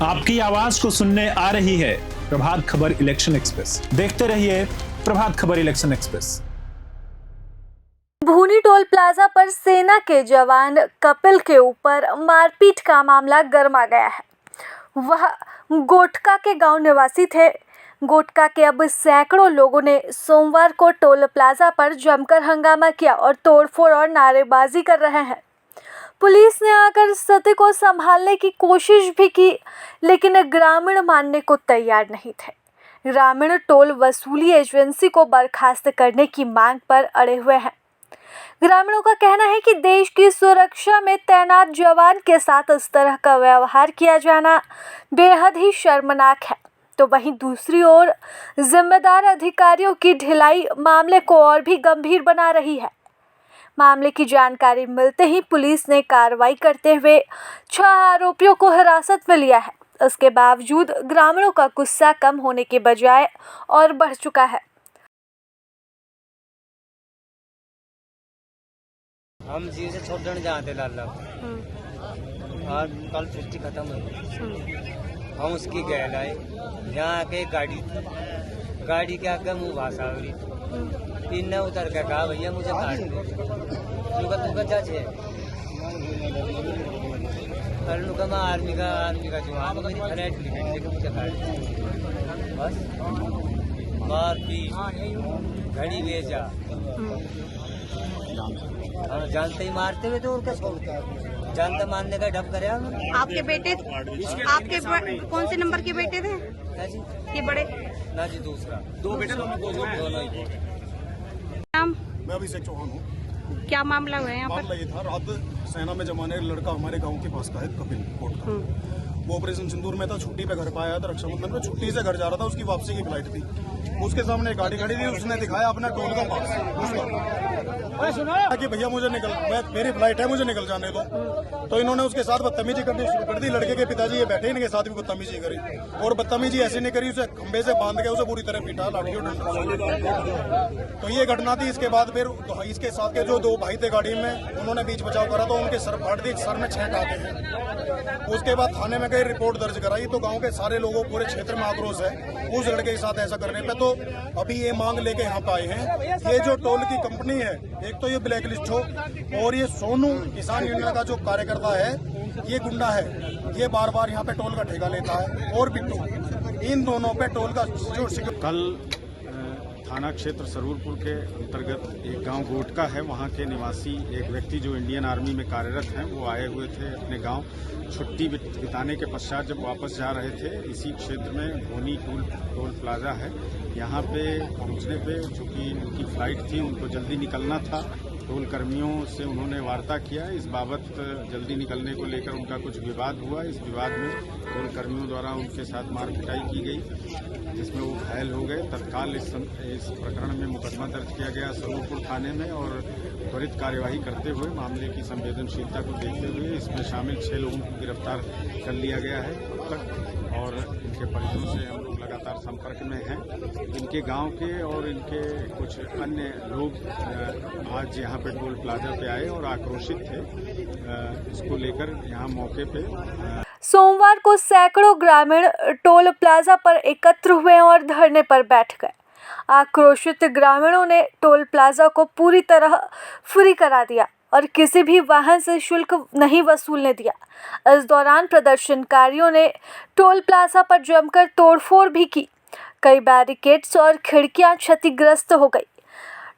आपकी आवाज को सुनने आ रही है प्रभात खबर इलेक्शन एक्सप्रेस। देखते रहिए Prabhat Khabar election express. भूनी toll plaza पर सेना के जवान कपिल के ऊपर मारपीट का मामला गर्मा गया है। वह गोटका के गांव निवासी थे। गोटका के अब सैकड़ों लोगों ने सोमवार को टोल प्लाजा पर जमकर हंगामा किया और तोड़फोड़ और नारेबाजी कर रहे हैं। पुलिस ने आकर स्थिति को संभालने की कोशिश भी की, लेकिन ग्रामीण मानने को तैयार नहीं थे। ग्रामीण टोल वसूली एजेंसी को बर्खास्त करने की मांग पर अड़े हुए हैं। ग्रामीणों का कहना है कि देश की सुरक्षा में तैनात जवान के साथ इस तरह का व्यवहार किया जाना बेहद ही शर्मनाक है। तो वहीं दूसरी ओर जिम्मेदार अधिकारियों की ढिलाई मामले को और भी गंभीर बना रही है। मामले की जानकारी मिलते ही पुलिस ने कार्रवाई करते हुए 6 आरोपियों को हिरासत में लिया है। इसके बावजूद ग्रामीणों का गुस्सा कम होने के बजाय और बढ़ चुका है। हम जी से छोड़ जाते लाल और कल छुट्टी खत्म हुई। हम उसकी गहलाए यहाँ आके गाड़ी के आगे मुँह भाषा हो रही। तीन ने उतर के कहा भैया मुझे काट दो। तुका चाचे मैं आर्मी का जवान मेरी फ्लैट लेके मुझे काट दो। बस मारपीट घड़ी भेजा जानते ही मारते हुए तो और क्या जानते मारने का ढप करे। आपके बेटे कौन से नंबर के बेटे थे? ये बड़े ना जी दूसरा दो बेटे दोनों ही। नाम? मैं अभिषेक चौहान हूँ। क्या मामला हुआ है यहाँ पर? मामला ये था, रात सेना में जमाने लड़का हमारे गांव के पास का है कपिल कोट का। वो ऑपरेशन सिंदूर में था, छुट्टी पे घर पे आया था रक्षाबंधन में। छुट्टी से घर जा रहा था, उसकी वापसी की फ्लाइट थी। उसके सामने एक गाड़ी खड़ी थी, उसने दिखाया अपना टोल का पास कि भैया मुझे मेरी फ्लाइट है, मुझे निकल जाने दो। तो इन्होंने उसके साथ बदतमीजी करनी शुरू कर दी। लड़के के पिताजी ये बैठे, इनके साथ भी बदतमीजी करी और बदतमीजी ऐसी नहीं करी, उसे खंबे से बांध के उसे पूरी तरह पीटा लाठी और डंडा। तो ये घटना थी। इसके बाद फिर इसके साथ के जो 2 भाई थे गाड़ी में, उन्होंने बीच बचाव करा तो उनके सर फाड़ दी, सर में 6 टाँके हैं। उसके बाद थाने में गए, रिपोर्ट दर्ज कराई तो गाँव के सारे लोगों पूरे क्षेत्र में आक्रोश है उस लड़के के साथ ऐसा करने पे। तो अभी ये मांग लेके यहाँ पे आए हैं। ये जो टोल की कंपनी है, एक तो ये ब्लैक लिस्ट हो और ये सोनू किसान यूनियन का जो कार्यकर्ता है ये गुंडा है। ये बार बार यहाँ पे टोल का ठेका लेता है और बिट्टू, इन दोनों पे टोल का जो कल थाना क्षेत्र सरूरपुर के अंतर्गत एक गांव गोटका है, वहां के निवासी एक व्यक्ति जो इंडियन आर्मी में कार्यरत हैं, वो आए हुए थे अपने गांव। छुट्टी बिताने के पश्चात जब वापस जा रहे थे, इसी क्षेत्र में भूनी टोल प्लाजा है, यहाँ पे पहुंचने पे चूंकि उनकी फ्लाइट थी, उनको जल्दी निकलना था। टोल कर्मियों से उन्होंने वार्ता किया। इस बाबत जल्दी निकलने को लेकर उनका कुछ विवाद हुआ। इस विवाद में टोल कर्मियों द्वारा उनके साथ मार पिटाई की गई, जिसमें वो घायल हो गए। तत्काल इस प्रकरण में मुकदमा दर्ज किया गया सरूरपुर थाने में और त्वरित कार्यवाही करते हुए मामले की संवेदनशीलता को देखते हुए इसमें शामिल 6 लोगों को गिरफ्तार कर लिया गया है अब तक। और इनके परिजनों से हम लोग लगातार संपर्क में हैं। इनके गांव के और इनके कुछ अन्य लोग आज यहाँ पे टोल प्लाजा पे आए और आक्रोशित थे। इसको लेकर यहाँ मौके पे सोमवार को सैकड़ों ग्रामीण टोल प्लाजा पर एकत्र हुए और धरने पर बैठ गए। आक्रोशित ग्रामीणों ने टोल प्लाजा को पूरी तरह फ्री करा दिया और किसी भी वाहन से शुल्क नहीं वसूलने दिया। इस दौरान प्रदर्शनकारियों ने टोल प्लाजा पर जमकर तोड़फोड़ भी की। कई बैरिकेड्स और खिड़कियां क्षतिग्रस्त हो गई।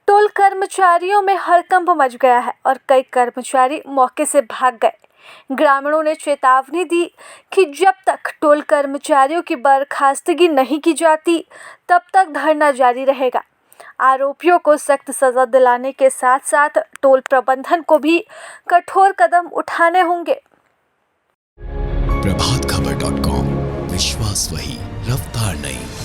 टोल कर्मचारियों में हड़कंप मच गया है और कई कर्मचारी मौके से भाग गए। ग्रामीणों ने चेतावनी दी कि जब तक टोल कर्मचारियों की बर्खास्तगी नहीं की जाती, तब तक धरना जारी रहेगा। आरोपियों को सख्त सजा दिलाने के साथ साथ टोल प्रबंधन को भी कठोर कदम उठाने होंगे। प्रभातखबर.com, विश्वास वही, रफ्तार नहीं।